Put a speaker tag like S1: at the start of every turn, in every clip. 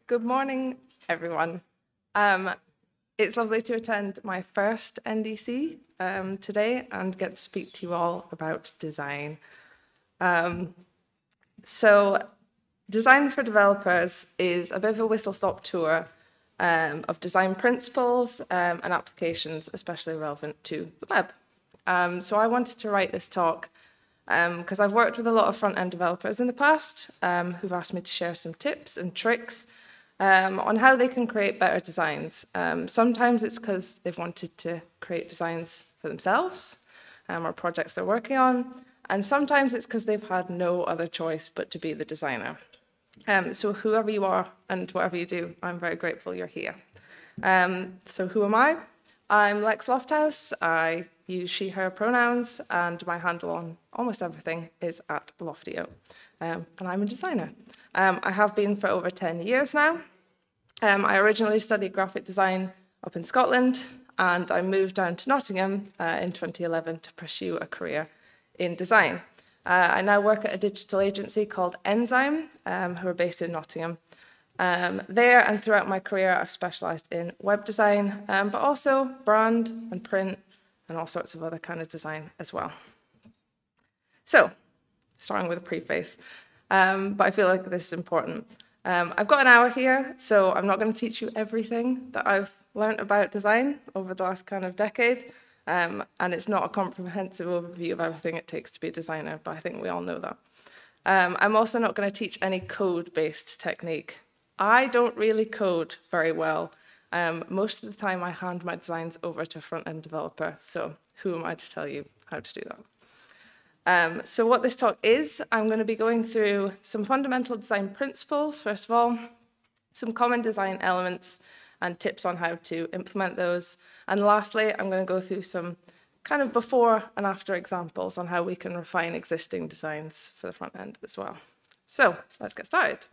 S1: Good morning, everyone. It's lovely to attend my first NDC today and get to speak to you all about design. So Design for Developers is a bit of a whistle-stop tour of design principles and applications, especially relevant to the web. So I wanted to write this talk because I've worked with a lot of front-end developers in the past who've asked me to share some tips and tricks on how they can create better designs. Sometimes it's because they've wanted to create designs for themselves or projects they're working on, and sometimes it's because they've had no other choice but to be the designer. So whoever you are and whatever you do, I'm very grateful you're here. So who am I? I'm Lex Lofthouse. I use she, her pronouns, and my handle on almost everything is @Loftio. And I'm a designer. I have been for over 10 years now. I originally studied graphic design up in Scotland, and I moved down to Nottingham in 2011 to pursue a career in design. I now work at a digital agency called Enzyme, who are based in Nottingham. There and throughout my career, I've specialised in web design, but also brand and print and all sorts of other kind of design as well. So, starting with a preface, but I feel like this is important. I've got an hour here, so I'm not going to teach you everything that I've learned about design over the last kind of decade, and it's not a comprehensive overview of everything it takes to be a designer, but I think we all know that. I'm also not going to teach any code-based technique. I don't really code very well. Most of the time, I hand my designs over to a front-end developer, so who am I to tell you how to do that? So what this talk is, I'm going to be going through some fundamental design principles, first of all, some common design elements and tips on how to implement those. And lastly, I'm going to go through some kind of before and after examples on how we can refine existing designs for the front end as well. So let's get started.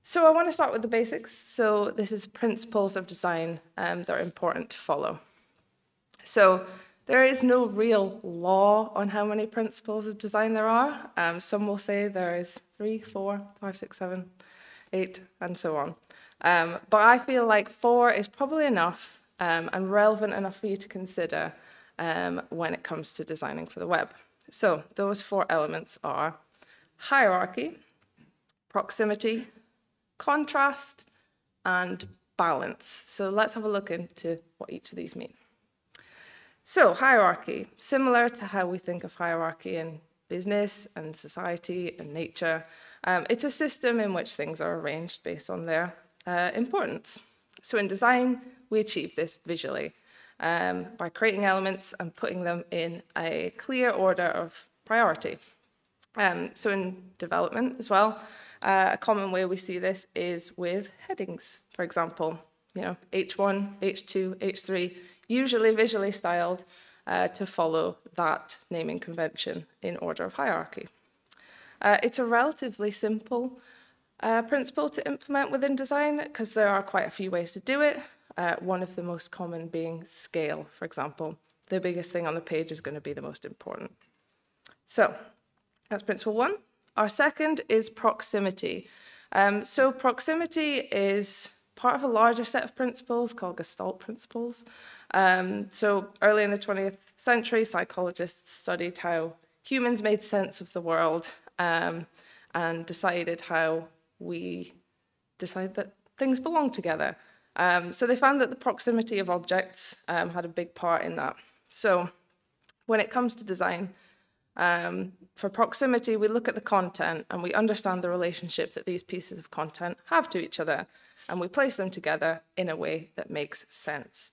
S1: So I want to start with the basics. So this is principles of design that are important to follow. So there is no real law on how many principles of design there are. Some will say there is 3, 4, 5, 6, 7, 8, and so on. But I feel like 4 is probably enough and relevant enough for you to consider when it comes to designing for the web. So those 4 elements are hierarchy, proximity, contrast, and balance. So let's have a look into what each of these mean. So hierarchy, similar to how we think of hierarchy in business and society and nature, it's a system in which things are arranged based on their importance. So in design, we achieve this visually by creating elements and putting them in a clear order of priority. So in development as well, a common way we see this is with headings, for example, H1, H2, H3, usually visually styled to follow that naming convention in order of hierarchy. It's a relatively simple principle to implement within design because there are quite a few ways to do it. One of the most common being scale, for example. The biggest thing on the page is going to be the most important. So that's principle 1. Our second is proximity. So proximity is part of a larger set of principles called Gestalt principles. So early in the 20th century, psychologists studied how humans made sense of the world and decided how we decide that things belong together. So they found that the proximity of objects had a big part in that. So when it comes to design, for proximity, we look at the content and we understand the relationship that these pieces of content have to each other, and we place them together in a way that makes sense.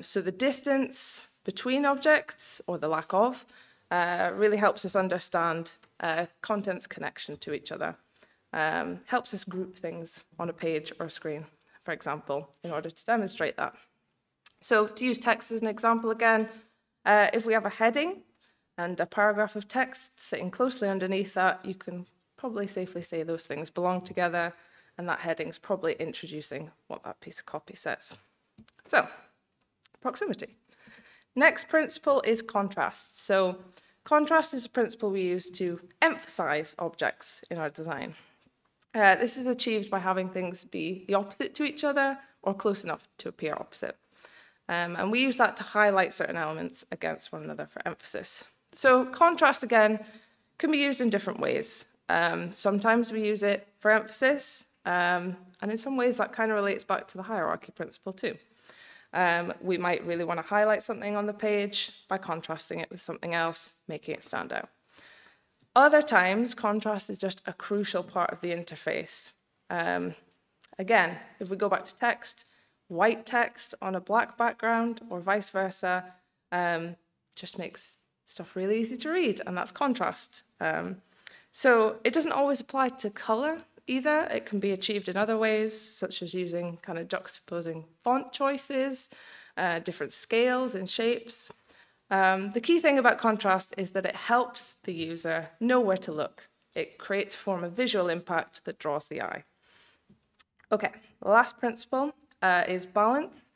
S1: So the distance between objects, or the lack of, really helps us understand content's connection to each other. Helps us group things on a page or a screen, for example, in order to demonstrate that. So to use text as an example again, if we have a heading and a paragraph of text sitting closely underneath that, you can probably safely say those things belong together, and that heading's probably introducing what that piece of copy says. So, proximity. Next principle is contrast. So, contrast is a principle we use to emphasize objects in our design. This is achieved by having things be the opposite to each other or close enough to appear opposite. And we use that to highlight certain elements against one another for emphasis. So contrast, again, can be used in different ways. Sometimes we use it for emphasis, and in some ways that kind of relates back to the hierarchy principle too. We might really want to highlight something on the page by contrasting it with something else, making it stand out. Other times, contrast is just a crucial part of the interface. Again, if we go back to text, white text on a black background or vice versa just makes stuff really easy to read, and that's contrast. So it doesn't always apply to color either. It can be achieved in other ways, such as using kind of juxtaposing font choices, different scales and shapes. The key thing about contrast is that it helps the user know where to look. It creates a form of visual impact that draws the eye. Okay, the last principle is balance.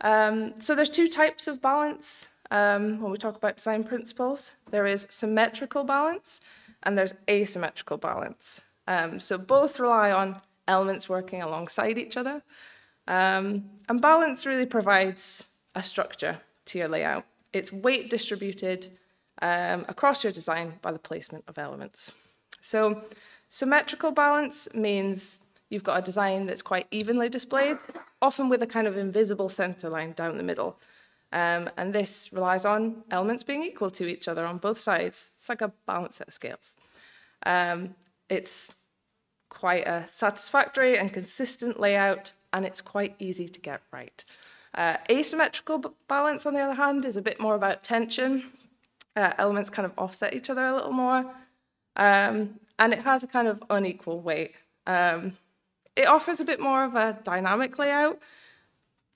S1: So there's two types of balance when we talk about design principles. There is symmetrical balance and there's asymmetrical balance. So both rely on elements working alongside each other. And balance really provides a structure to your layout. It's weight distributed across your design by the placement of elements. So symmetrical balance means you've got a design that's quite evenly displayed, often with a kind of invisible center line down the middle. And this relies on elements being equal to each other on both sides. It's like a balanced set of scales. It's quite a satisfactory and consistent layout, and it's quite easy to get right. Asymmetrical balance, on the other hand, is a bit more about tension. Elements kind of offset each other a little more, and it has a kind of unequal weight. It offers a bit more of a dynamic layout,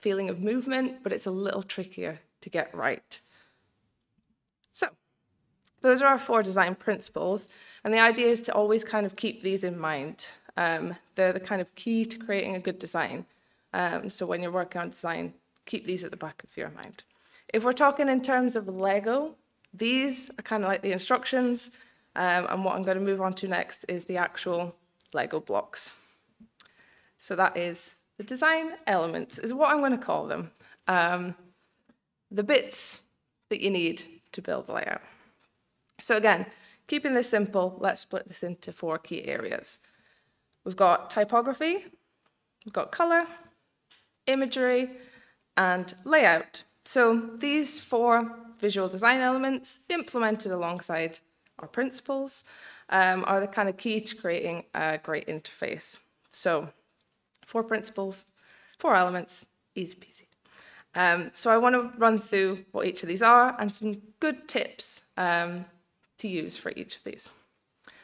S1: feeling of movement, but it's a little trickier to get right. So those are our 4 design principles, and the idea is to always kind of keep these in mind. They're the kind of key to creating a good design. So when you're working on design, keep these at the back of your mind. If we're talking in terms of Lego, these are kind of like the instructions, and what I'm going to move on to next is the actual Lego blocks. So that is the design elements, is what I'm going to call them. The bits that you need to build the layout. So again, keeping this simple, let's split this into 4 key areas. We've got typography, we've got color, imagery, and layout. So these 4 visual design elements implemented alongside our principles are the kind of key to creating a great interface. So 4 principles, 4 elements, easy peasy. So I want to run through what each of these are and some good tips to use for each of these.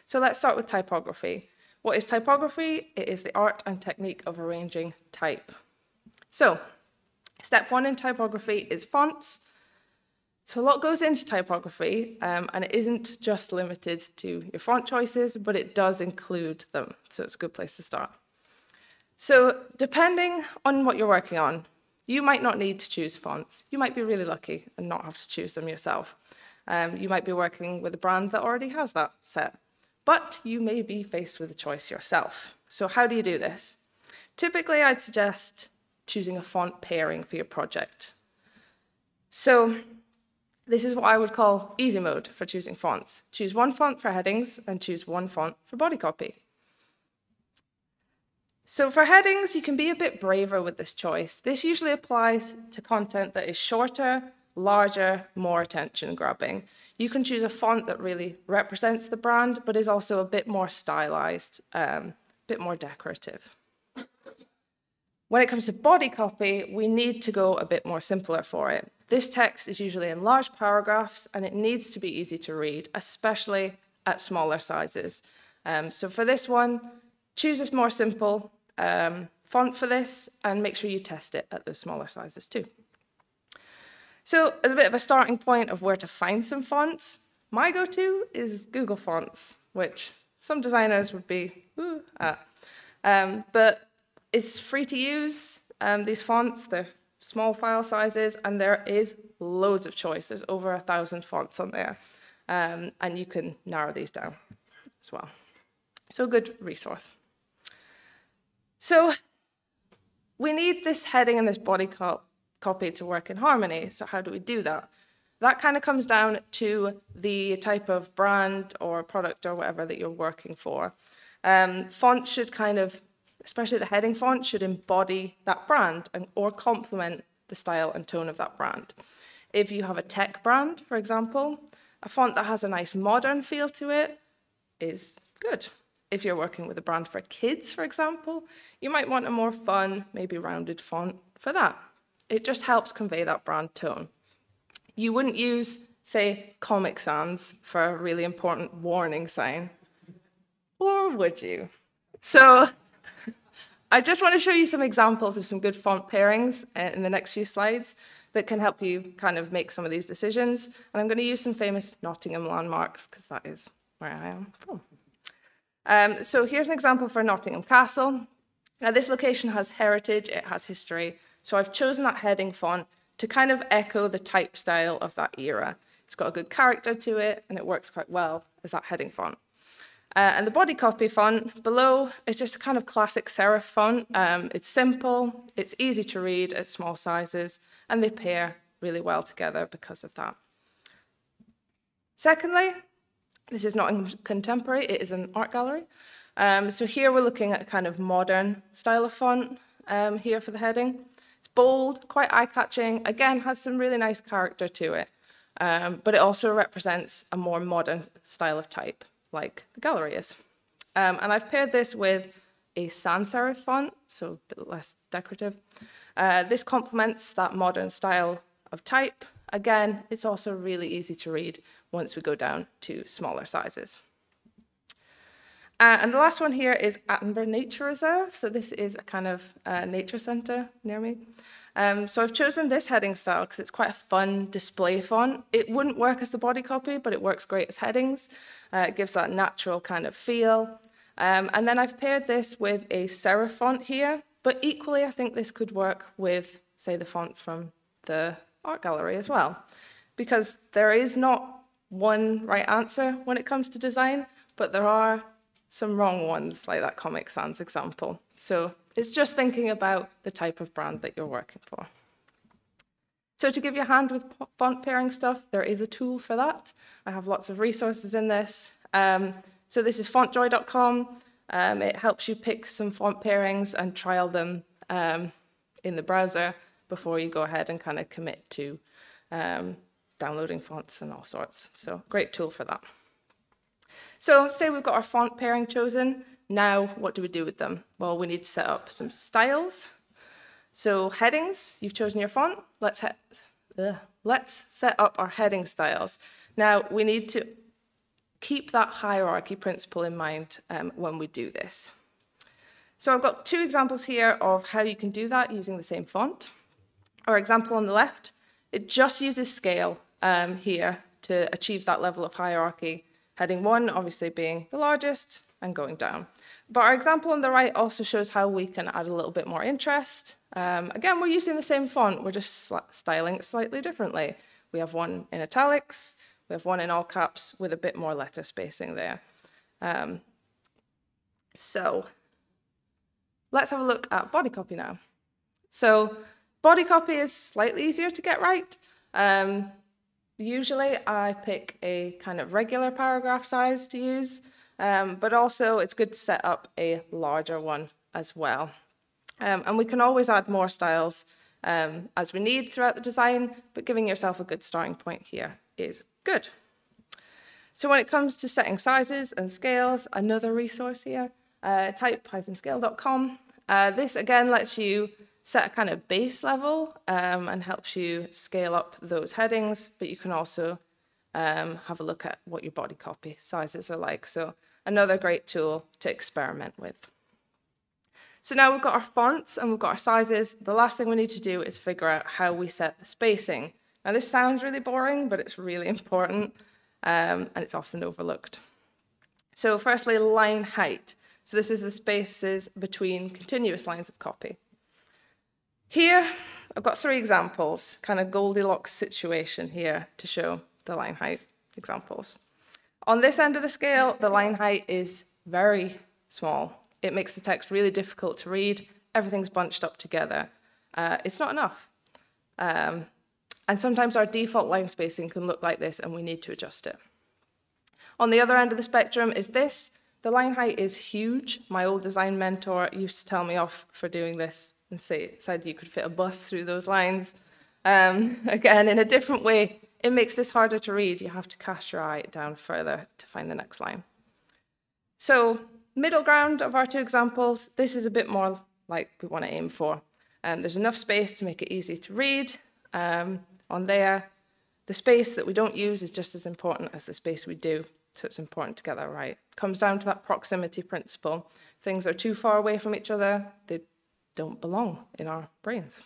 S1: So let's start with typography. What is typography? It is the art and technique of arranging type. So step 1 in typography is fonts. So a lot goes into typography, and it isn't just limited to your font choices, but it does include them. So it's a good place to start. So depending on what you're working on, you might not need to choose fonts. You might be really lucky and not have to choose them yourself. You might be working with a brand that already has that set, but you may be faced with a choice yourself. So how do you do this? Typically, I'd suggest choosing a font pairing for your project. So this is what I would call easy mode for choosing fonts. Choose 1 font for headings and choose 1 font for body copy. So for headings, you can be a bit braver with this choice. This usually applies to content that is shorter, larger, more attention-grabbing. You can choose a font that really represents the brand, but is also a bit more stylized, a bit more decorative. When it comes to body copy, we need to go a bit more simpler for it. This text is usually in large paragraphs, and it needs to be easy to read, especially at smaller sizes. So for this one, choose a more simple font for this, and make sure you test it at those smaller sizes too. So as a bit of a starting point of where to find some fonts, my go-to is Google Fonts, which some designers would be at. But it's free to use, these fonts. They're small file sizes, and there is loads of choice. There's over 1,000 fonts on there, and you can narrow these down as well. So a good resource. So we need this heading and this body copy to work in harmony. So how do we do that? That kind of comes down to the type of brand or product or whatever that you're working for. Fonts should kind of, especially the heading font, should embody that brand or complement the style and tone of that brand. If you have a tech brand, for example, a font that has a nice modern feel to it is good. If you're working with a brand for kids, for example, you might want a more fun, maybe rounded font for that. It just helps convey that brand tone. You wouldn't use, say, Comic Sans for a really important warning sign, or would you? So I just want to show you some examples of some good font pairings in the next few slides that can help you kind of make some of these decisions. And I'm going to use some famous Nottingham landmarks because that is where I am from. So here's an example for Nottingham Castle. Now this location has heritage, it has history. So I've chosen that heading font to kind of echo the type style of that era. It's got a good character to it, and it works quite well as that heading font. And the body copy font below is just a kind of classic serif font. It's simple, it's easy to read at small sizes, and they pair really well together because of that. Secondly, this is not contemporary, it is an art gallery. So here we're looking at a kind of modern style of font here for the heading. It's bold, quite eye-catching, again, has some really nice character to it, but it also represents a more modern style of type, like the gallery is. And I've paired this with a sans serif font, so a bit less decorative. This complements that modern style of type. Again, it's also really easy to read once we go down to smaller sizes. And the last one here is Attenborough Nature Reserve. So this is a kind of nature centre near me. So I've chosen this heading style because it's quite a fun display font. It wouldn't work as the body copy, but it works great as headings. It gives that natural kind of feel. And then I've paired this with a serif font here, but equally I think this could work with, say, the font from the art gallery as well, because there is not one right answer when it comes to design, but there are some wrong ones, like that Comic Sans example. So it's just thinking about the type of brand that you're working for. So to give you a hand with font pairing stuff, there is a tool for that. I have lots of resources in this. So this is fontjoy.com. It helps you pick some font pairings and trial them in the browser before you go ahead and kind of commit to downloading fonts and all sorts. So great tool for that. So say we've got our font pairing chosen. Now, what do we do with them? Well, we need to set up some styles. So headings, you've chosen your font. Let's set up our heading styles. Now, we need to keep that hierarchy principle in mind when we do this. So I've got two examples here of how you can do that using the same font. Our example on the left, it just uses scale here to achieve that level of hierarchy. Heading 1 obviously being the largest and going down. But our example on the right also shows how we can add a little bit more interest. Again, we're using the same font, we're just styling it slightly differently. We have one in italics, we have one in all caps with a bit more letter spacing there. So let's have a look at body copy now. So body copy is slightly easier to get right. Usually I pick a kind of regular paragraph size to use, but also it's good to set up a larger one as well. And we can always add more styles as we need throughout the design, but giving yourself a good starting point here is good. So when it comes to setting sizes and scales, another resource here, type-scale.com. This again lets you set a kind of base level and helps you scale up those headings, but you can also have a look at what your body copy sizes are like. So another great tool to experiment with. So now we've got our fonts and we've got our sizes. The last thing we need to do is figure out how we set the spacing. Now this sounds really boring, but it's really important and it's often overlooked. So firstly, line height. So this is the spaces between continuous lines of copy. Here, I've got 3 examples, kind of Goldilocks situation here to show the line height examples. On this end of the scale, the line height is very small, It makes the text really difficult to read. Everything's bunched up together. It's not enough. And sometimes our default line spacing can look like this, and we need to adjust it. On the other end of the spectrum is this. The line height is huge. My old design mentor used to tell me off for doing this and said you could fit a bus through those lines. Again, in a different way, it makes this harder to read. You have to cast your eye down further to find the next line. So, middle ground of our two examples, this is a bit more like we want to aim for. There's enough space to make it easy to read. On there, the space that we don't use is just as important as the space we do. So it's important to get that right. It comes down to that proximity principle. If things are too far away from each other, they don't belong in our brains.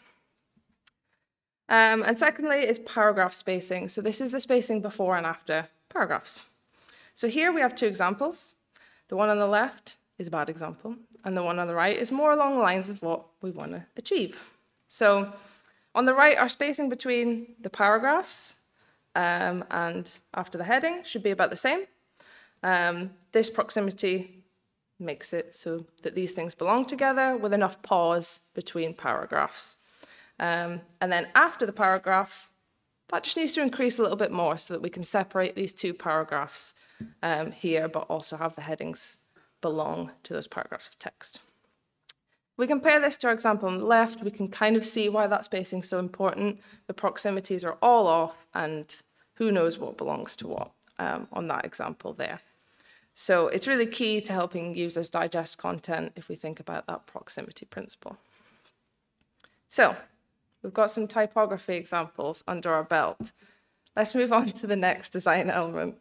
S1: And secondly is paragraph spacing. So this is the spacing before and after paragraphs. So here we have two examples. The one on the left is a bad example, and the one on the right is more along the lines of what we want to achieve. So on the right, our spacing between the paragraphs and after the heading should be about the same. This proximity makes it so that these things belong together with enough pause between paragraphs. And then after the paragraph, that just needs to increase a little bit more so that we can separate these two paragraphs here, but also have the headings belong to those paragraphs of text. If we compare this to our example on the left, we can kind of see why that spacing is so important. The proximities are all off, and who knows what belongs to what on that example there. So it's really key to helping users digest content if we think about that proximity principle. So we've got some typography examples under our belt. Let's move on to the next design element.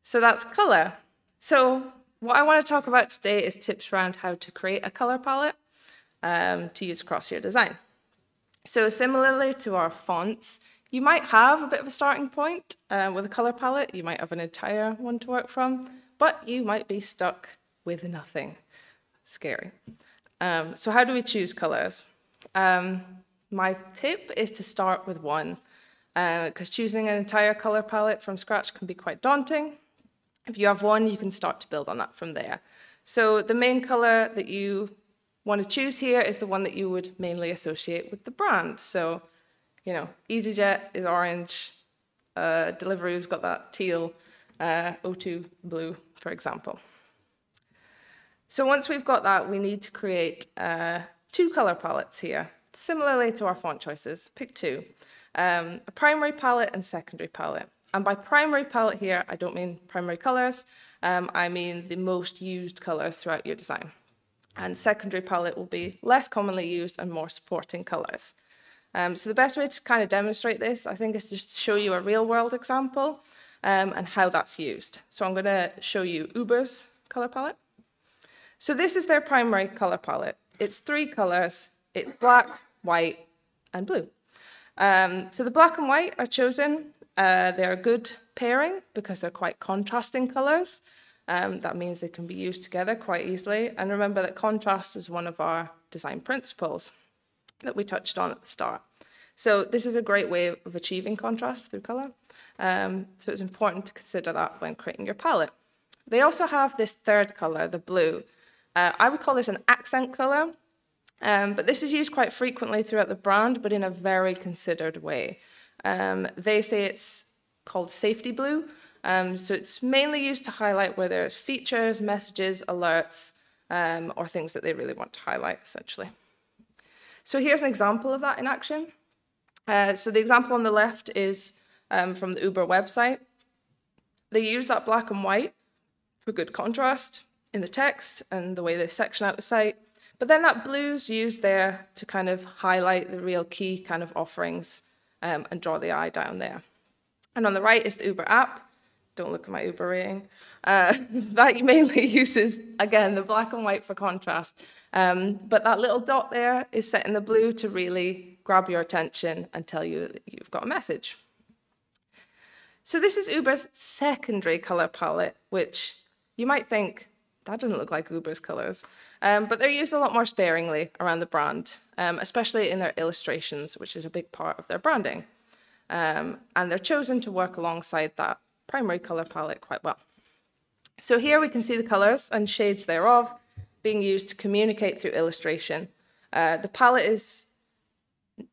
S1: So that's color. So what I want to talk about today is tips around how to create a color palette to use across your design. So similarly to our fonts, you might have a bit of a starting point with a color palette. You might have an entire one to work from, but you might be stuck with nothing. Scary. So how do we choose colors? My tip is to start with one, because choosing an entire color palette from scratch can be quite daunting. If you have one, you can start to build on that from there. So the main color that you want to choose here is the one that you would mainly associate with the brand. So, you know, EasyJet is orange, Deliveroo's got that teal, O2 blue, for example. So once we've got that, we need to create two color palettes here. Similarly to our font choices, pick two, a primary palette and secondary palette. And by primary palette here, I don't mean primary colors, I mean the most used colors throughout your design. And secondary palette will be less commonly used and more supporting colors. So the best way to kind of demonstrate this, I think, is just to show you a real world example and how that's used. So I'm going to show you Uber's color palette. So this is their primary color palette. It's three colors. It's black, white, and blue. So the black and white are chosen. They're a good pairing because they're quite contrasting colors. That means they can be used together quite easily. And remember that contrast was one of our design principles that we touched on at the start. So this is a great way of achieving contrast through color. So it's important to consider that when creating your palette. They also have this third color, the blue. I would call this an accent color. But this is used quite frequently throughout the brand, but in a very considered way. They say it's called safety blue, so it's mainly used to highlight where there's features, messages, alerts, or things that they really want to highlight, essentially. So here's an example of that in action. So the example on the left is from the Uber website. They use that black and white for good contrast in the text and the way they section out the site. But then that blue's used there to kind of highlight the real key kind of offerings and draw the eye down there. And on the right is the Uber app. Don't look at my Uber rating. That mainly uses, again, the black and white for contrast. But that little dot there is set in the blue to really grab your attention and tell you that you've got a message. So this is Uber's secondary color palette, which you might think, that doesn't look like Uber's colors. But they're used a lot more sparingly around the brand, especially in their illustrations, which is a big part of their branding. And they're chosen to work alongside that primary color palette quite well. So here we can see the colors and shades thereof being used to communicate through illustration. The palette is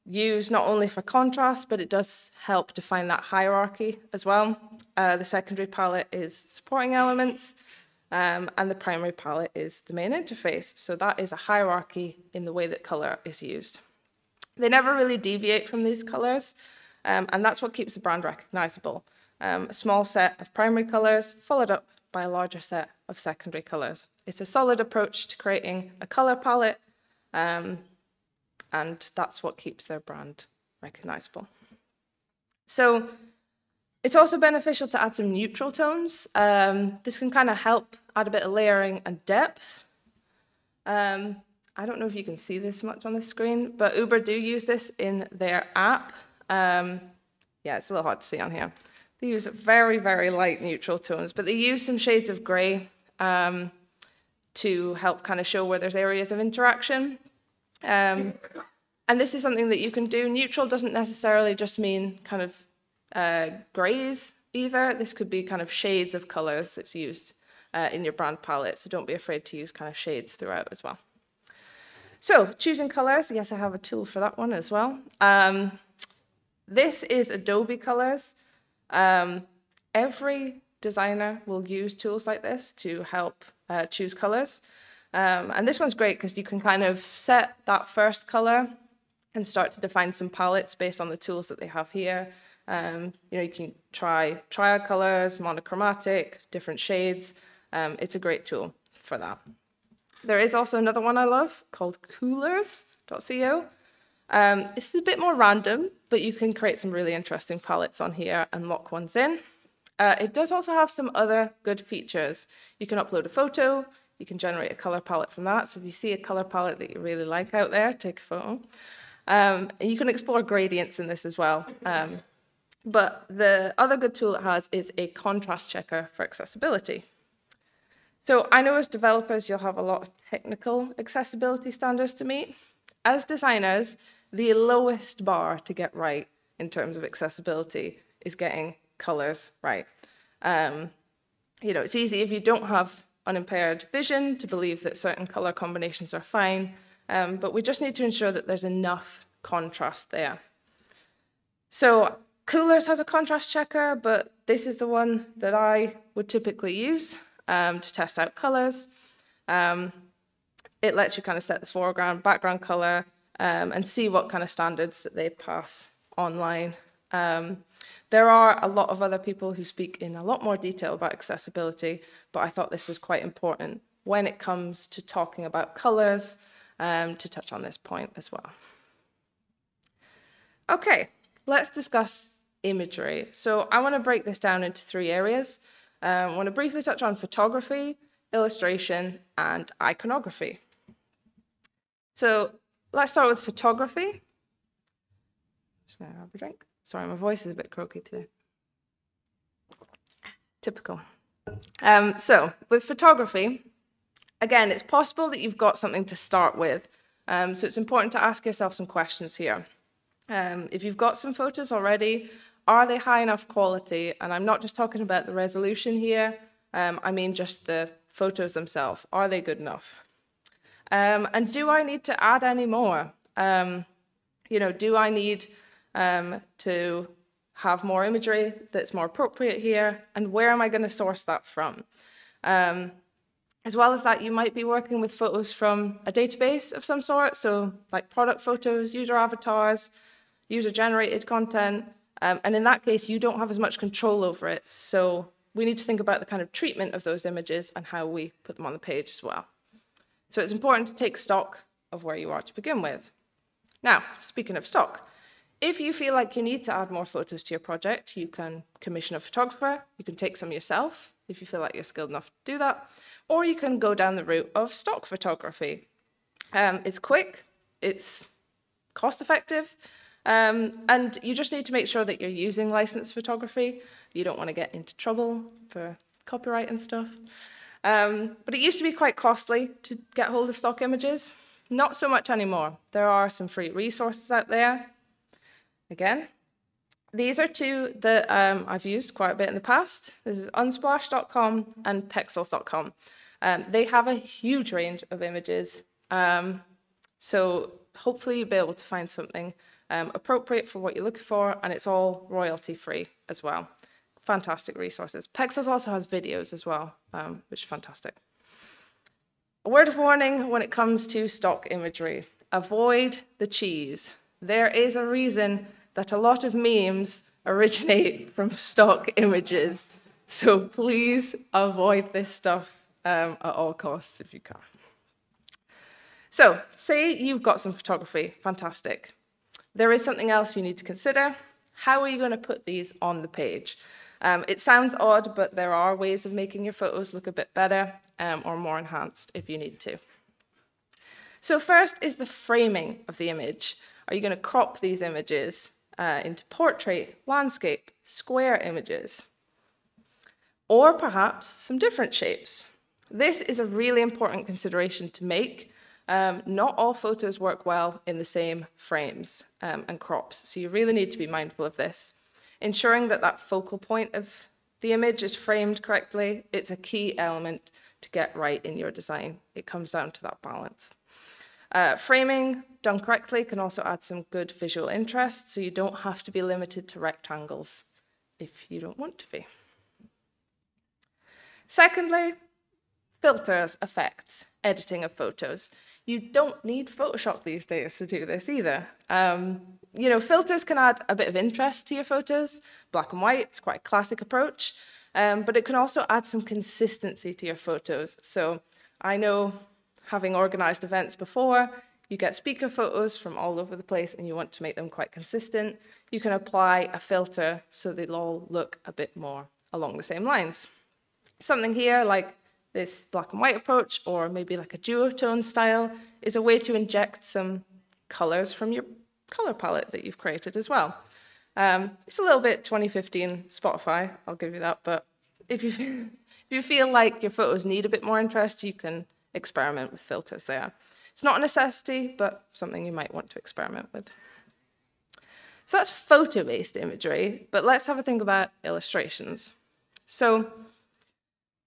S1: used not only for contrast, but it does help define that hierarchy as well. The secondary palette is supporting elements, and the primary palette is the main interface. So that is a hierarchy in the way that color is used. They never really deviate from these colors, and that's what keeps the brand recognizable. A small set of primary colors followed up by a larger set of secondary colors. It's a solid approach to creating a color palette, and that's what keeps their brand recognizable. So it's also beneficial to add some neutral tones. This can kind of help add a bit of layering and depth. I don't know if you can see this much on the screen, but Uber do use this in their app. Yeah, it's a little hard to see on here. They use very, very light neutral tones, but they use some shades of gray to help kind of show where there's areas of interaction. And this is something that you can do. Neutral doesn't necessarily just mean kind of grays either. This could be kind of shades of colors that's used in your brand palette, so don't be afraid to use kind of shades throughout as well. So choosing colors, yes, I have a tool for that one as well. This is Adobe Colors. Every designer will use tools like this to help choose colors. And this one's great because you can kind of set that first color and start to define some palettes based on the tools that they have here. You can try triad colors, monochromatic, different shades. It's a great tool for that. There is also another one I love called coolers.co. This is a bit more random, but you can create some really interesting palettes on here and lock ones in. It does also have some other good features. You can upload a photo, you can generate a color palette from that. So if you see a color palette that you really like out there, take a photo. And you can explore gradients in this as well. But the other good tool it has is a contrast checker for accessibility. So I know as developers, you'll have a lot of technical accessibility standards to meet. As designers, the lowest bar to get right in terms of accessibility is getting colors right. It's easy if you don't have unimpaired vision to believe that certain color combinations are fine, but we just need to ensure that there's enough contrast there. So Coolers has a contrast checker, but this is the one that I would typically use to test out colors. It lets you kind of set the foreground, background color, and see what kind of standards that they pass online. There are a lot of other people who speak in a lot more detail about accessibility, but I thought this was quite important when it comes to talking about colors, to touch on this point as well. Okay, let's discuss imagery. So I want to break this down into 3 areas. I want to briefly touch on photography, illustration, and iconography. So let's start with photography. Just going to have a drink. Sorry, my voice is a bit croaky today. Typical. So with photography, again, it's possible that you've got something to start with. So it's important to ask yourself some questions here. If you've got some photos already, are they high enough quality? And I'm not just talking about the resolution here. I mean just the photos themselves. Are they good enough? And do I need to add any more? Do I need to have more imagery that's more appropriate here? And where am I going to source that from? As well as that, you might be working with photos from a database of some sort, so like product photos, user avatars, user-generated content, and in that case, you don't have as much control over it, so we need to think about the kind of treatment of those images and how we put them on the page as well. So it's important to take stock of where you are to begin with. Now, speaking of stock, if you feel like you need to add more photos to your project, you can commission a photographer, you can take some yourself if you feel like you're skilled enough to do that, or you can go down the route of stock photography. It's quick, it's cost-effective, and you just need to make sure that you're using licensed photography. You don't want to get into trouble for copyright and stuff. But it used to be quite costly to get hold of stock images. Not so much anymore. There are some free resources out there. Again, these are 2 that I've used quite a bit in the past. This is unsplash.com and pexels.com. They have a huge range of images, so hopefully you'll be able to find something appropriate for what you're looking for, and it's all royalty-free as well. Fantastic resources. Pexels also has videos as well, which is fantastic. A word of warning when it comes to stock imagery. Avoid the cheese. There is a reason that a lot of memes originate from stock images, so please avoid this stuff at all costs if you can. So, say you've got some photography, fantastic. There is something else you need to consider. How are you going to put these on the page? It sounds odd, but there are ways of making your photos look a bit better or more enhanced if you need to. So first is the framing of the image. Are you going to crop these images into portrait, landscape, square images? Or perhaps some different shapes? This is a really important consideration to make. Not all photos work well in the same frames and crops, so you really need to be mindful of this. Ensuring that that focal point of the image is framed correctly, it's a key element to get right in your design. It comes down to that balance. Framing done correctly can also add some good visual interest, so you don't have to be limited to rectangles if you don't want to be. Secondly, filters, effects, editing of photos. You don't need Photoshop these days to do this either. You know, filters can add a bit of interest to your photos. Black and white, it's quite a classic approach, but it can also add some consistency to your photos. So I know, having organized events before, you get speaker photos from all over the place and you want to make them quite consistent. You can apply a filter so they'll all look a bit more along the same lines. Something here like this black and white approach, or maybe like a duotone style, is a way to inject some colors from your color palette that you've created as well. It's a little bit 2015 Spotify, I'll give you that, but if you feel like your photos need a bit more interest, you can experiment with filters there. It's not a necessity, but something you might want to experiment with. So that's photo-based imagery, but let's have a think about illustrations. So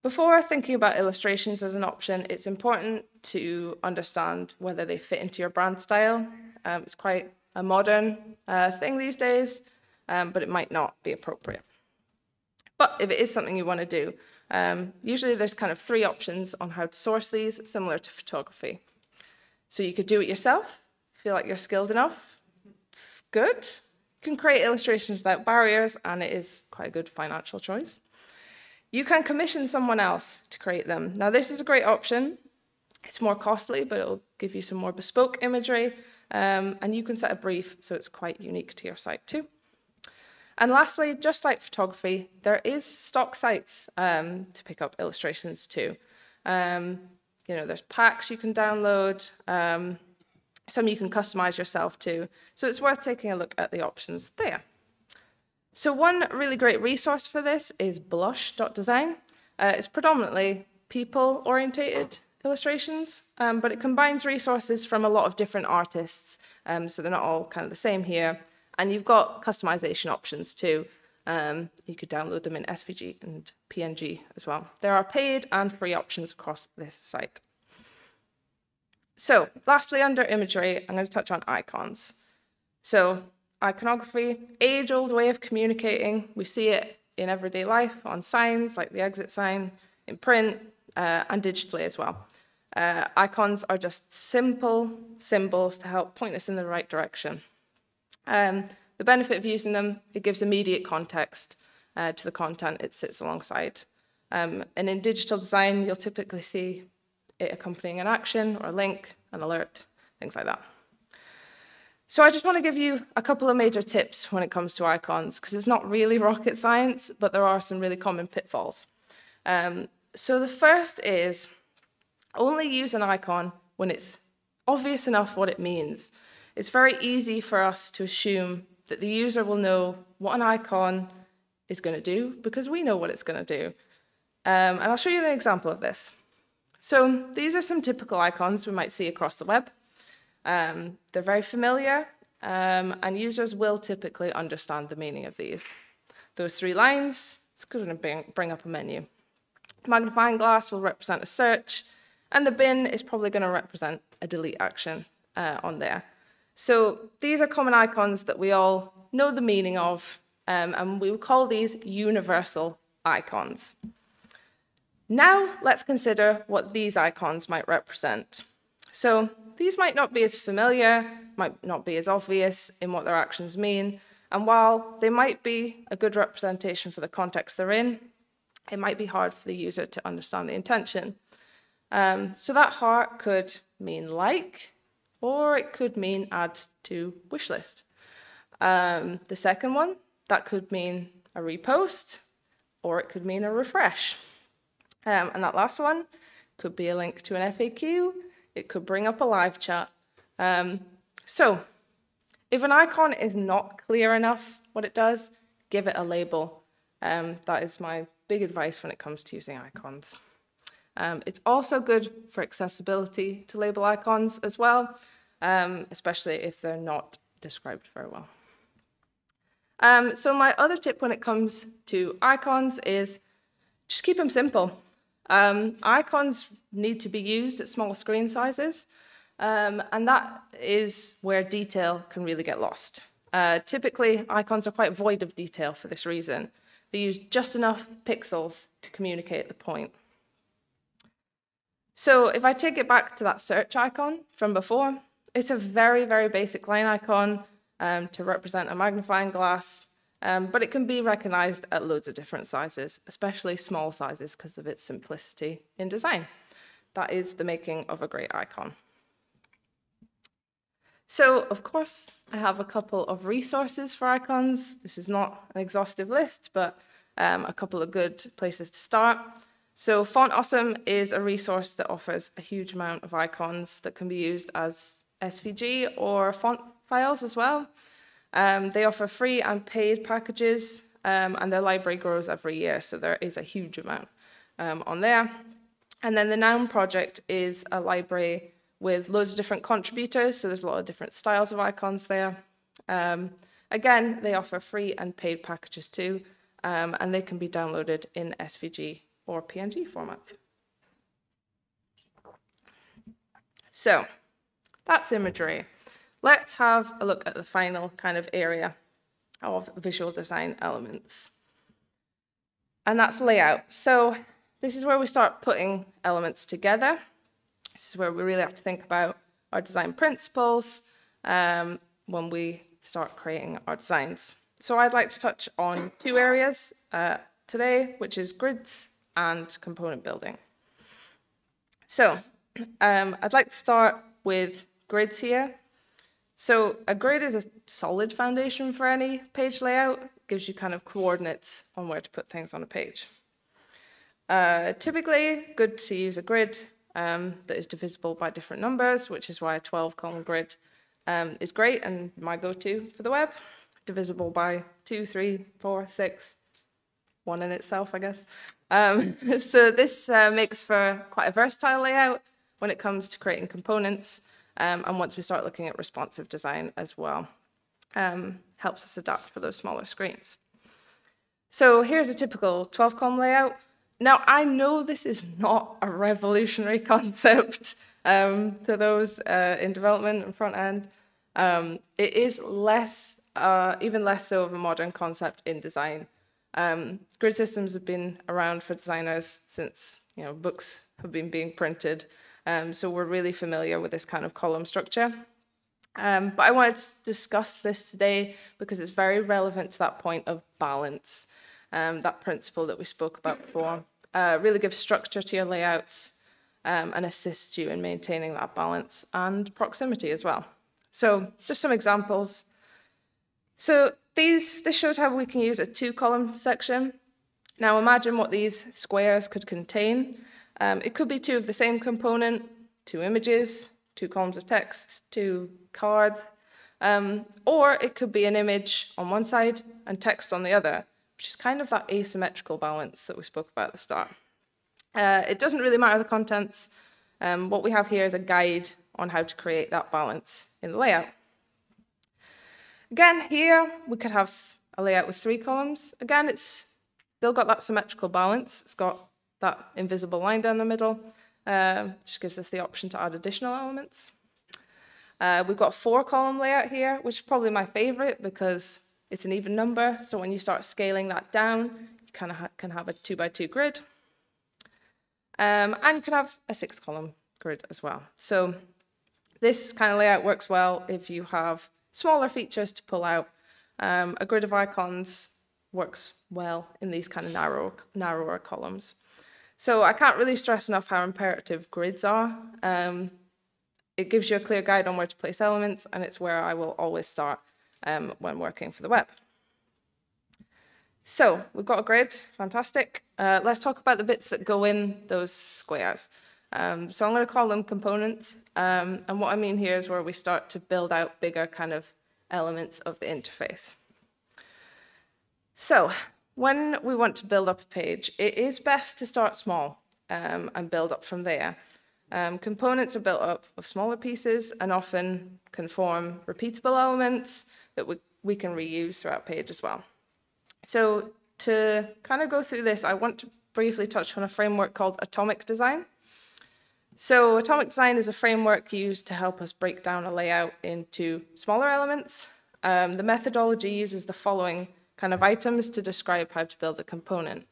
S1: before thinking about illustrations as an option, it's important to understand whether they fit into your brand style. It's quite a modern thing these days, but it might not be appropriate. But if it is something you want to do, usually there's kind of 3 options on how to source these, similar to photography. So you could do it yourself, feel like you're skilled enough, it's good. You can create illustrations without barriers, and it is quite a good financial choice. You can commission someone else to create them. Now, this is a great option. It's more costly, but it'll give you some more bespoke imagery, and you can set a brief, so it's quite unique to your site too. And lastly, just like photography, there is stock sites to pick up illustrations too. You know, there's packs you can download, some you can customize yourself too. So it's worth taking a look at the options there. So one really great resource for this is blush.design. It's predominantly people-orientated illustrations, but it combines resources from a lot of different artists, so they're not all kind of the same here. And you've got customization options too. You could download them in SVG and PNG as well. There are paid and free options across this site. So lastly, under imagery, I'm going to touch on icons. So iconography, age-old way of communicating. We see it in everyday life on signs like the exit sign, in print, and digitally as well. Icons are just simple symbols to help point us in the right direction. The benefit of using them, it gives immediate context to the content it sits alongside. And in digital design, you'll typically see it accompanying an action or a link, an alert, things like that. So I just want to give you a couple of major tips when it comes to icons, because it's not really rocket science, but there are some really common pitfalls. So the first is only use an icon when it's obvious enough what it means. It's very easy for us to assume that the user will know what an icon is going to do because we know what it's going to do. And I'll show you an example of this. So these are some typical icons we might see across the web. They're very familiar, and users will typically understand the meaning of these. Those 3 lines, it's going to bring up a menu. magnifying glass will represent a search, and the bin is probably going to represent a delete action on there. So these are common icons that we all know the meaning of, and we will call these universal icons. Now let's consider what these icons might represent. So these might not be as familiar, might not be as obvious in what their actions mean, and while they might be a good representation for the context they're in, it might be hard for the user to understand the intention. So that heart could mean like, or it could mean add to wish list. The second one, that could mean a repost, or it could mean a refresh. And that last one could be a link to an FAQ. It could bring up a live chat. So if an icon is not clear enough what it does, give it a label. That is my big advice when it comes to using icons. It's also good for accessibility to label icons as well, especially if they're not described very well. So my other tip when it comes to icons is just keep them simple. Icons need to be used at small screen sizes, and that is where detail can really get lost. Typically, icons are quite void of detail for this reason. They use just enough pixels to communicate the point. So if I take it back to that search icon from before, it's a very, very basic line icon to represent a magnifying glass, but it can be recognized at loads of different sizes, especially small sizes because of its simplicity in design. That is the making of a great icon. So, of course, I have a couple of resources for icons. This is not an exhaustive list, but a couple of good places to start. So Font Awesome is a resource that offers a huge amount of icons that can be used as SVG or font files as well. They offer free and paid packages, and their library grows every year, so there is a huge amount on there. And then the Noun project is a library with loads of different contributors, so there's a lot of different styles of icons there. Again, they offer free and paid packages too, and they can be downloaded in SVG or PNG format. So that's imagery. Let's have a look at the final kind of area of visual design elements. And that's layout. So this is where we start putting elements together. This is where we really have to think about our design principles when we start creating our designs. So I'd like to touch on two areas today, which is grids and component building. So I'd like to start with grids here. So a grid is a solid foundation for any page layout. It gives you kind of coordinates on where to put things on a page. Typically, good to use a grid that is divisible by different numbers, which is why a 12-column grid is great and my go-to for the web. Divisible by 2, 3, 4, 6, 1 in itself, I guess. So this makes for quite a versatile layout when it comes to creating components. And once we start looking at responsive design as well, helps us adapt for those smaller screens. So here's a typical 12-column layout. Now, I know this is not a revolutionary concept to those in development and front end. It is even less so of a modern concept in design. Grid systems have been around for designers since books have been being printed. So we're really familiar with this kind of column structure. But I wanted to discuss this today because it's very relevant to that point of balance, that principle that we spoke about before. Really gives structure to your layouts and assists you in maintaining that balance and proximity as well. So just some examples. So this shows how we can use a 2-column section. Now imagine what these squares could contain. It could be 2 of the same component, 2 images, 2 columns of text, 2 cards, or it could be an image on one side and text on the other, which is kind of that asymmetrical balance that we spoke about at the start. It doesn't really matter the contents. What we have here is a guide on how to create that balance in the layout. Again, here we could have a layout with 3 columns. Again, it's still got that symmetrical balance. It's got that invisible line down the middle. Just gives us the option to add additional elements. We've got a 4-column layout here, which is probably my favorite because it's an even number. So when you start scaling that down, you kind of can have a 2x2 grid. And you can have a 6-column grid as well. So this kind of layout works well if you have smaller features to pull out. A grid of icons works well in these kind of narrower columns. So I can't really stress enough how imperative grids are. It gives you a clear guide on where to place elements, and it's where I will always start when working for the web. So we've got a grid, fantastic. Let's talk about the bits that go in those squares. So I'm going to call them components, and what I mean here is where we start to build out bigger kind of elements of the interface. So when we want to build up a page, it is best to start small and build up from there. Components are built up of smaller pieces and often can form repeatable elements that we can reuse throughout page as well. So to kind of go through this, I want to briefly touch on a framework called atomic design. So atomic design is a framework used to help us break down a layout into smaller elements. The methodology uses the following kind of items to describe how to build a component.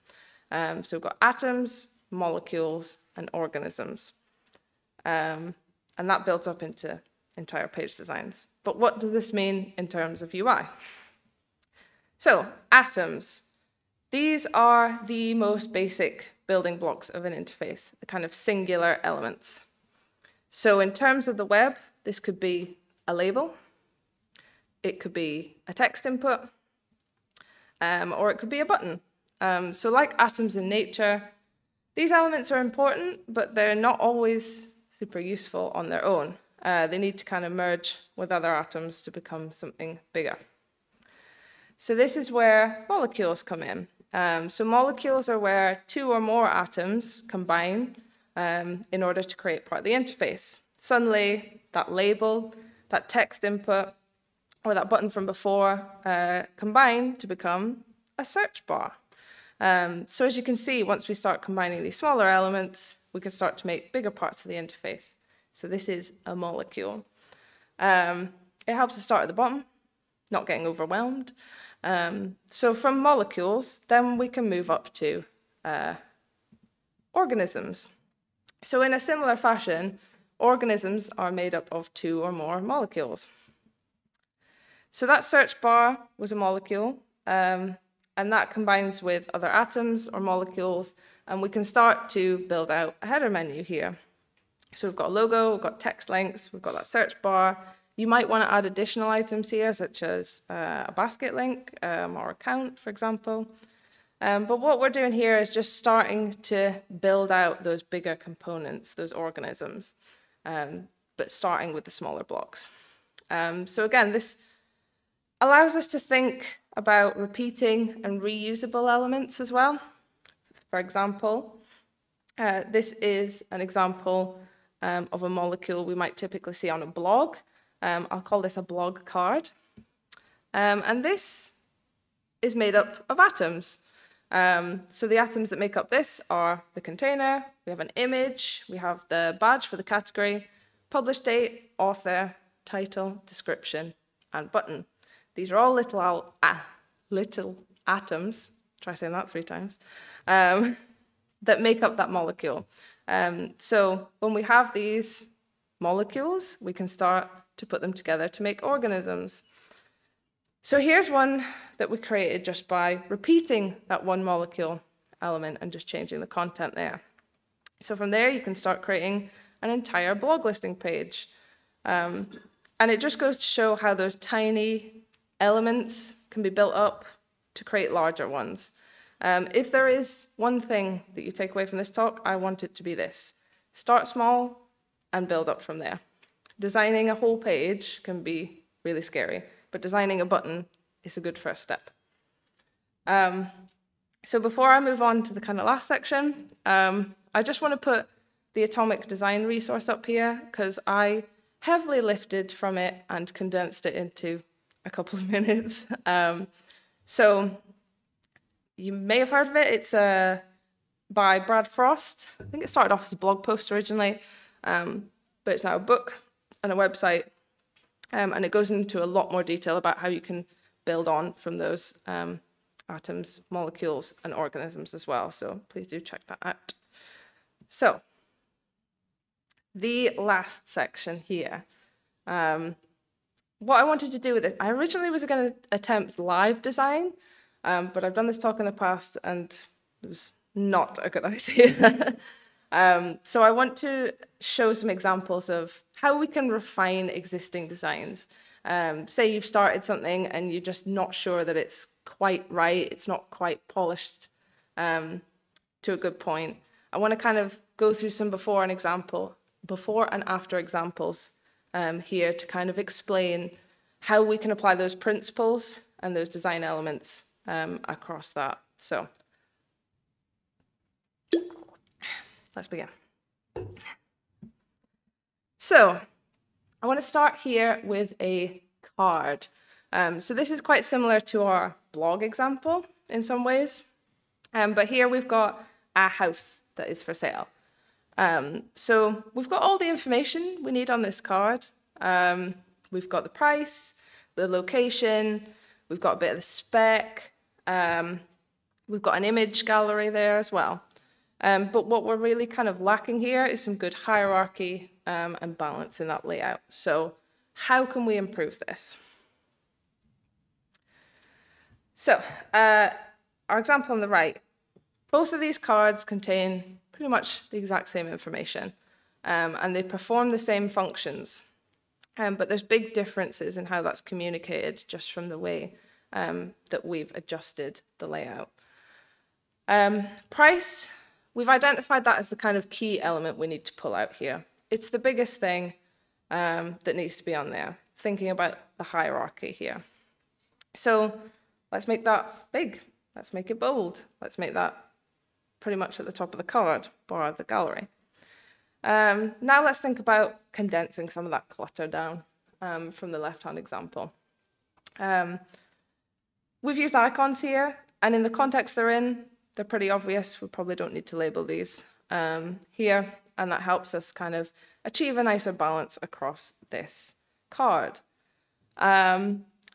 S1: So we've got atoms, molecules, and organisms. And that builds up into entire page designs. But what does this mean in terms of UI? So atoms. These are the most basic building blocks of an interface, the kind of singular elements. So in terms of the web, this could be a label, it could be a text input, or it could be a button. So like atoms in nature, these elements are important, but they're not always super useful on their own. They need to kind of merge with other atoms to become something bigger. So this is where molecules come in. So molecules are where 2 or more atoms combine in order to create part of the interface. Suddenly, that label, that text input, or that button from before combine to become a search bar. So as you can see, once we start combining these smaller elements, we can start to make bigger parts of the interface. So this is a molecule. It helps us start at the bottom, not getting overwhelmed. So from molecules, then we can move up to organisms. So in a similar fashion, organisms are made up of 2 or more molecules. So that search bar was a molecule, and that combines with other atoms or molecules, and we can start to build out a header menu here. So we've got a logo, we've got text links, we've got that search bar. You might want to add additional items here, such as a basket link or a count, for example. But what we're doing here is just starting to build out those bigger components, those organisms, but starting with the smaller blocks. So again, this allows us to think about repeating and reusable elements as well. For example, this is an example of a molecule we might typically see on a blog. I'll call this a blog card. And this is made up of atoms. So the atoms that make up this are the container, we have an image, we have the badge for the category, publish date, author, title, description, and button. These are all little atoms, try saying that 3 times, that make up that molecule. So when we have these molecules, we can start to put them together to make organisms. So here's one that we created just by repeating that one molecule element and just changing the content there. So from there, you can start creating an entire blog listing page. And it just goes to show how those tiny elements can be built up to create larger ones. If there is one thing that you take away from this talk, I want it to be this. Start small and build up from there. Designing a whole page can be really scary, but designing a button is a good first step. So before I move on to the kind of last section, I just want to put the atomic design resource up here because I heavily lifted from it and condensed it into a couple of minutes. So you may have heard of it. It's by Brad Frost. I think it started off as a blog post originally, but it's now a book and a website, and it goes into a lot more detail about how you can build on from those atoms, molecules, and organisms as well. So please do check that out. So the last section here. What I wanted to do with it, I originally was going to attempt live design, but I've done this talk in the past and it was not a good idea. So I want to show some examples of how we can refine existing designs. Say you've started something and you're just not sure that it's quite right, it's not quite polished to a good point. I want to kind of go through some before and after examples here to kind of explain how we can apply those principles and those design elements across that. So let's begin. So I want to start here with a card. So this is quite similar to our blog example in some ways, but here we've got a house that is for sale. So we've got all the information we need on this card. We've got the price, the location, we've got a bit of the spec, we've got an image gallery there as well. But what we're really kind of lacking here is some good hierarchy and balance in that layout. So how can we improve this? So our example on the right, both of these cards contain pretty much the exact same information, and they perform the same functions. But there's big differences in how that's communicated just from the way that we've adjusted the layout. Price, we've identified that as the kind of key element we need to pull out here. It's the biggest thing that needs to be on there, thinking about the hierarchy here. So let's make that big. Let's make it bold. Let's make that pretty much at the top of the card, bar the gallery. Now let's think about condensing some of that clutter down from the left-hand example. We've used icons here, and in the context they're in, they're pretty obvious. We probably don't need to label these here, and that helps us kind of achieve a nicer balance across this card.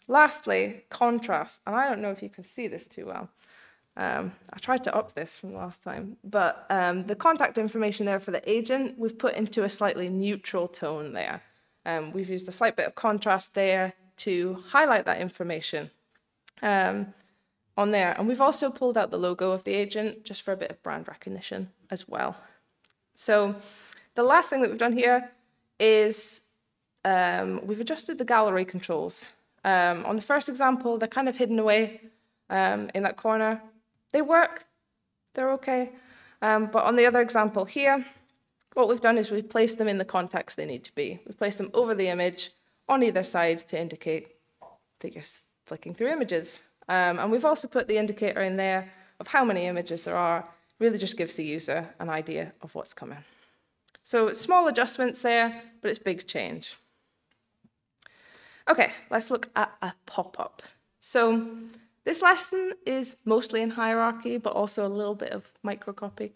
S1: Lastly, contrast, and I don't know if you can see this too well. I tried to up this from last time, but the contact information there for the agent, we've put into a slightly neutral tone there. We've used a slight bit of contrast there to highlight that information on there. And we've also pulled out the logo of the agent just for a bit of brand recognition as well. So the last thing that we've done here is we've adjusted the gallery controls. On the first example, they're kind of hidden away in that corner. They work, they're okay. But on the other example here, what we've done is we've placed them in the context they need to be. We've placed them over the image on either side to indicate that you're flicking through images. And we've also put the indicator in there of how many images there are. Really just gives the user an idea of what's coming. So it's small adjustments there, but it's big change. Okay, let's look at a pop-up. So this lesson is mostly in hierarchy, but also a little bit of microcopy.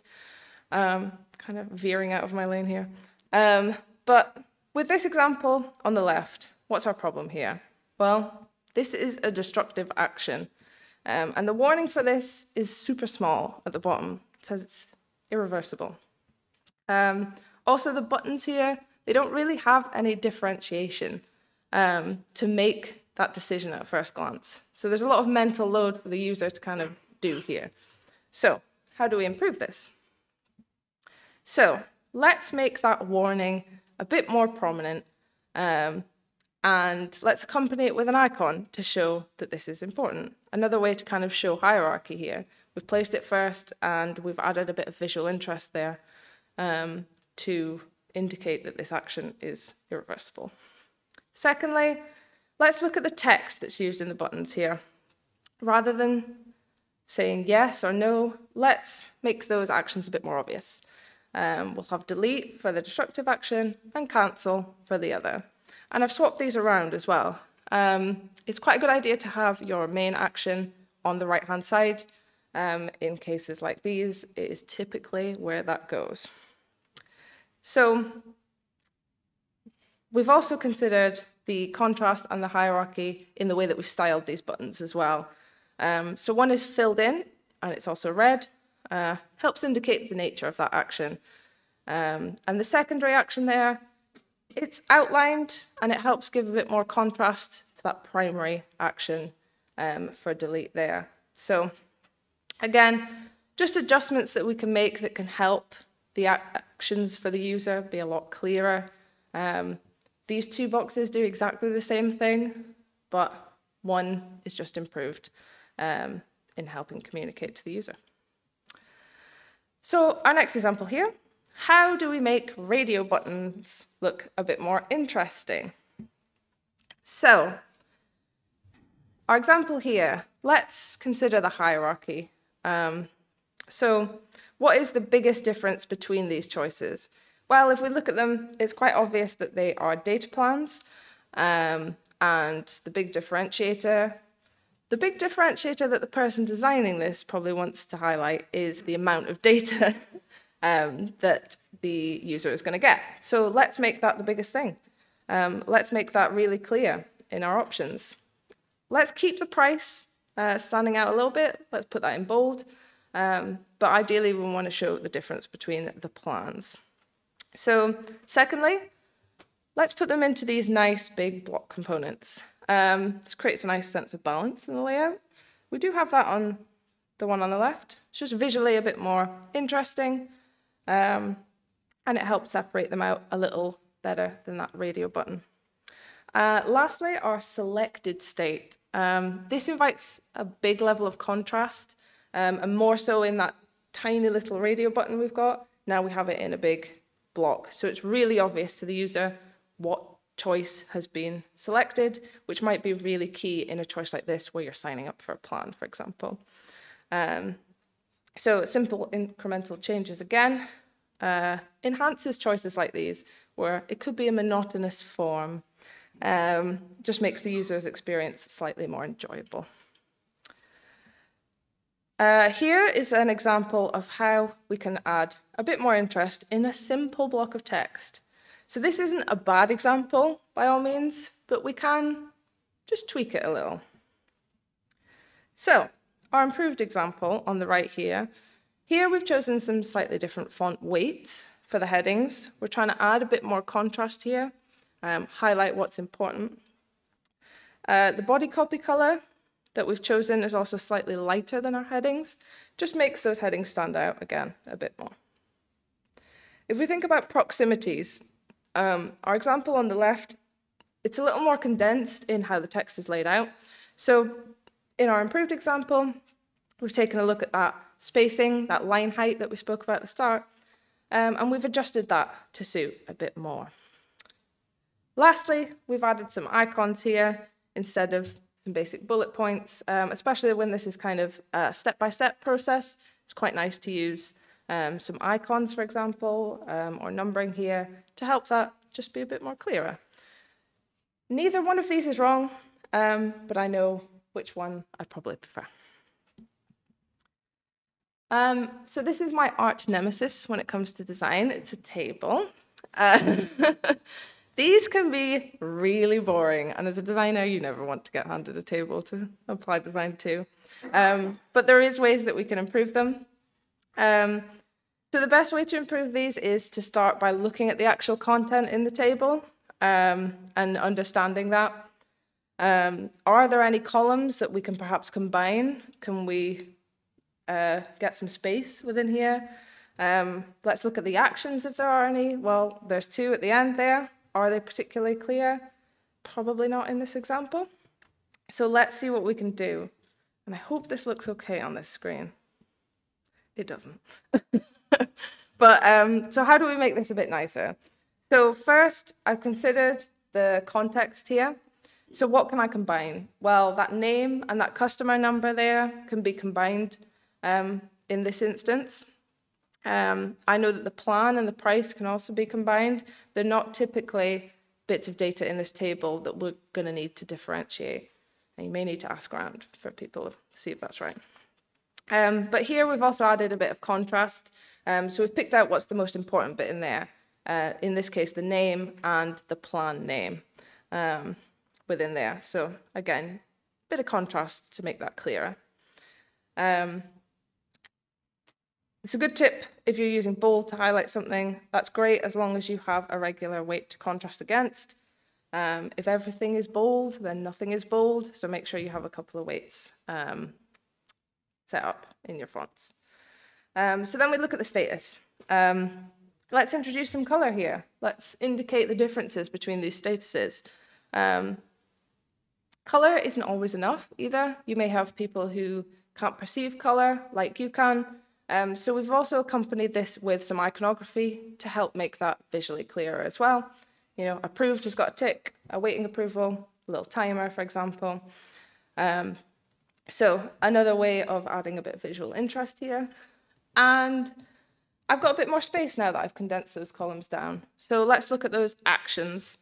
S1: Kind of veering out of my lane here. But with this example on the left, what's our problem here? Well, this is a destructive action. And the warning for this is super small at the bottom. It says it's irreversible. Also, the buttons here, they don't really have any differentiation to make that decision at first glance. So there's a lot of mental load for the user to kind of do here. So how do we improve this? So let's make that warning a bit more prominent, and let's accompany it with an icon to show that this is important. Another way to kind of show hierarchy here. We've placed it first, and we've added a bit of visual interest there to indicate that this action is irreversible. Secondly, let's look at the text that's used in the buttons here. Rather than saying yes or no, let's make those actions a bit more obvious. We'll have delete for the destructive action and cancel for the other. And I've swapped these around as well. It's quite a good idea to have your main action on the right-hand side, In cases like these, it is typically where that goes. So we've also considered the contrast and the hierarchy in the way that we've styled these buttons as well. So one is filled in, and it's also red, helps indicate the nature of that action. And the secondary action there, it's outlined, and it helps give a bit more contrast to that primary action for delete there. So again, just adjustments that we can make that can help the actions for the user be a lot clearer. These two boxes do exactly the same thing, but one is just improved in helping communicate to the user. So our next example here, how do we make radio buttons look a bit more interesting? So our example here, let's consider the hierarchy. So what is the biggest difference between these choices? Well, if we look at them, it's quite obvious that they are data plans, and the big differentiator that the person designing this probably wants to highlight is the amount of data that the user is going to get. So let's make that the biggest thing. Let's make that really clear in our options. Let's keep the price standing out a little bit. Let's put that in bold. But ideally, we want to show the difference between the plans. So secondly, let's put them into these nice big block components. This creates a nice sense of balance in the layout. We do have that on the one on the left. It's just visually a bit more interesting, and it helps separate them out a little better than that radio button. Lastly, our selected state. This invites a big level of contrast, and more so in that tiny little radio button we've got. Now we have it in a big block, so it's really obvious to the user what choice has been selected, which might be really key in a choice like this where you're signing up for a plan, for example. So simple incremental changes again enhances choices like these, where it could be a monotonous form, just makes the user's experience slightly more enjoyable. Here is an example of how we can add a bit more interest in a simple block of text. So this isn't a bad example, by all means, but we can just tweak it a little. So our improved example on the right here, we've chosen some slightly different font weights for the headings. We're trying to add a bit more contrast here, highlight what's important. The body copy color that we've chosen is also slightly lighter than our headings, just makes those headings stand out again a bit more. If we think about proximities, our example on the left, it's a little more condensed in how the text is laid out. So in our improved example, we've taken a look at that spacing, that line height that we spoke about at the start, and we've adjusted that to suit a bit more. Lastly, we've added some icons here instead of some basic bullet points, especially when this is kind of a step-by-step process. It's quite nice to use some icons, for example, or numbering here to help that just be a bit more clearer. Neither one of these is wrong, but I know which one I probably prefer. So this is my arch nemesis when it comes to design. It's a table. These can be really boring, and as a designer, you never want to get handed a table to apply design to. But there is ways that we can improve them. So the best way to improve these is to start by looking at the actual content in the table and understanding that. Are there any columns that we can perhaps combine? Can we get some space within here? Let's look at the actions if there are any. Well, there's two at the end there. Are they particularly clear? Probably not in this example. So let's see what we can do. And I hope this looks okay on this screen. It doesn't. But so how do we make this a bit nicer? So first, I've considered the context here. So what can I combine? Well, that name and that customer number there can be combined in this instance. I know that the plan and the price can also be combined. They're not typically bits of data in this table that we're going to need to differentiate. And you may need to ask around for people to see if that's right. But here we've also added a bit of contrast. So we've picked out what's the most important bit in there. In this case, the name and the plan name within there. So again, a bit of contrast to make that clearer. It's a good tip if you're using bold to highlight something. That's great as long as you have a regular weight to contrast against. If everything is bold, then nothing is bold. So make sure you have a couple of weights set up in your fonts. So then we look at the status. Let's introduce some color here. Let's indicate the differences between these statuses. Color isn't always enough either. You may have people who can't perceive color like you can. So we've also accompanied this with some iconography to help make that visually clearer as well. You know, approved has got a tick, awaiting approval, a little timer, for example. So another way of adding a bit of visual interest here. And I've got a bit more space now that I've condensed those columns down. So let's look at those actions.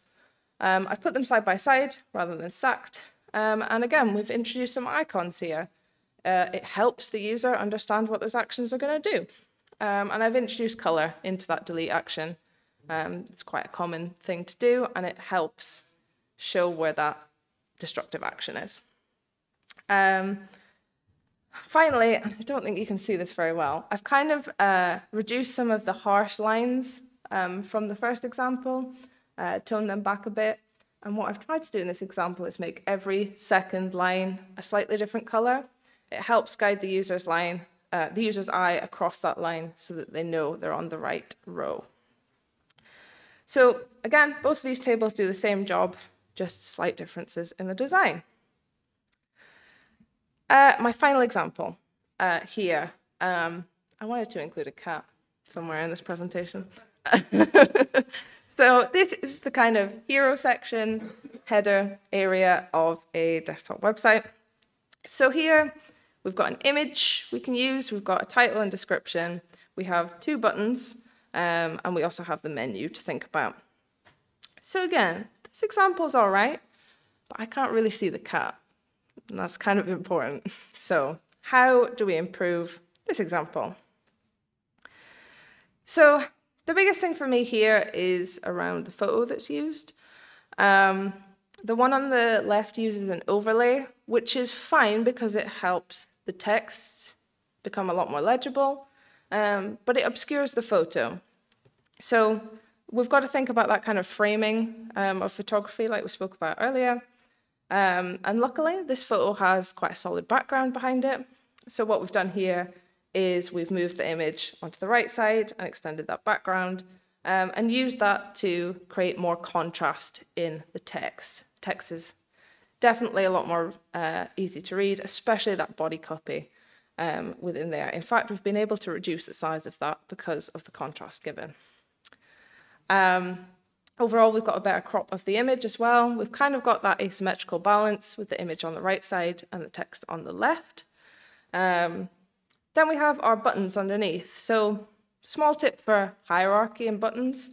S1: I've put them side by side rather than stacked. And again, we've introduced some icons here. It helps the user understand what those actions are going to do. And I've introduced color into that delete action. It's quite a common thing to do, and it helps show where that destructive action is. Finally, I don't think you can see this very well, I've kind of reduced some of the harsh lines from the first example, toned them back a bit. And what I've tried to do in this example is make every second line a slightly different color. It helps guide the user's eye across that line so that they know they're on the right row. So again, both of these tables do the same job, just slight differences in the design. My final example here. I wanted to include a cat somewhere in this presentation. So this is the kind of hero section, header area of a desktop website. So here we've got an image we can use, we've got a title and description, we have 2 buttons, and we also have the menu to think about. So again, this example's all right, but I can't really see the cat. And that's kind of important. So how do we improve this example? So the biggest thing for me here is around the photo that's used. The one on the left uses an overlay, which is fine because it helps the text become a lot more legible, but it obscures the photo. So we've got to think about that kind of framing of photography like we spoke about earlier. And luckily, this photo has quite a solid background behind it. So what we've done here is we've moved the image onto the right side and extended that background and used that to create more contrast in the text. Text is definitely a lot more easy to read, especially that body copy within there. In fact, we've been able to reduce the size of that because of the contrast given. Overall, we've got a better crop of the image as well. We've kind of got that asymmetrical balance with the image on the right side and the text on the left. Then we have our buttons underneath. So small tip for hierarchy and buttons.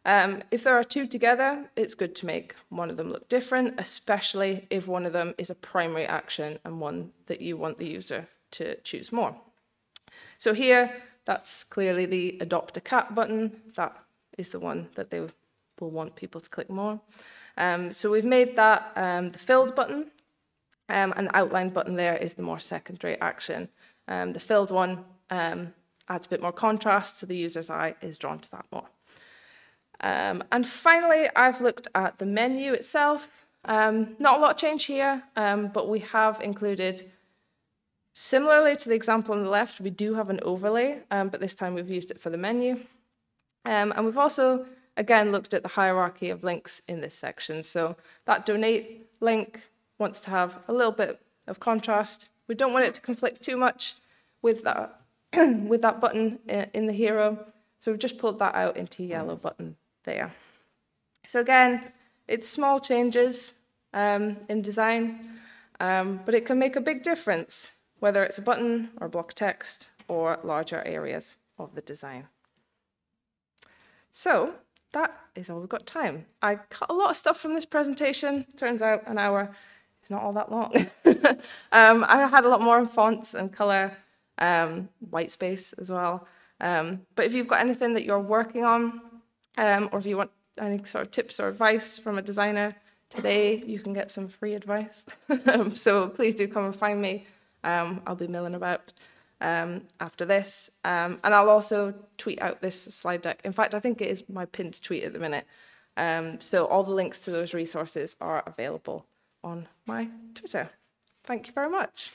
S1: If there are 2 together, it's good to make one of them look different, especially if one of them is a primary action and one that you want the user to choose more. So here, that's clearly the Adopt a Cat button. That is the one that they will want people to click more. So we've made that the filled button, and the outline button there is the more secondary action. The filled one adds a bit more contrast, so the user's eye is drawn to that more. And finally, I've looked at the menu itself. Not a lot of change here, but we have included, similarly to the example on the left, we do have an overlay, but this time we've used it for the menu. And we've also, again, looked at the hierarchy of links in this section. So that donate link wants to have a little bit of contrast. We don't want it to conflict too much with that, with that button in the hero. So we've just pulled that out into a yellow button there. So again, it's small changes in design, but it can make a big difference, whether it's a button or block of text or larger areas of the design. So that is all we've got time. I cut a lot of stuff from this presentation. Turns out an hour is not all that long. I had a lot more on fonts and color, white space as well. But if you've got anything that you're working on, or if you want any sort of tips or advice from a designer today, you can get some free advice. So please do come and find me. I'll be milling about after this. And I'll also tweet out this slide deck. In fact, I think it is my pinned tweet at the minute. So all the links to those resources are available on my Twitter. Thank you very much.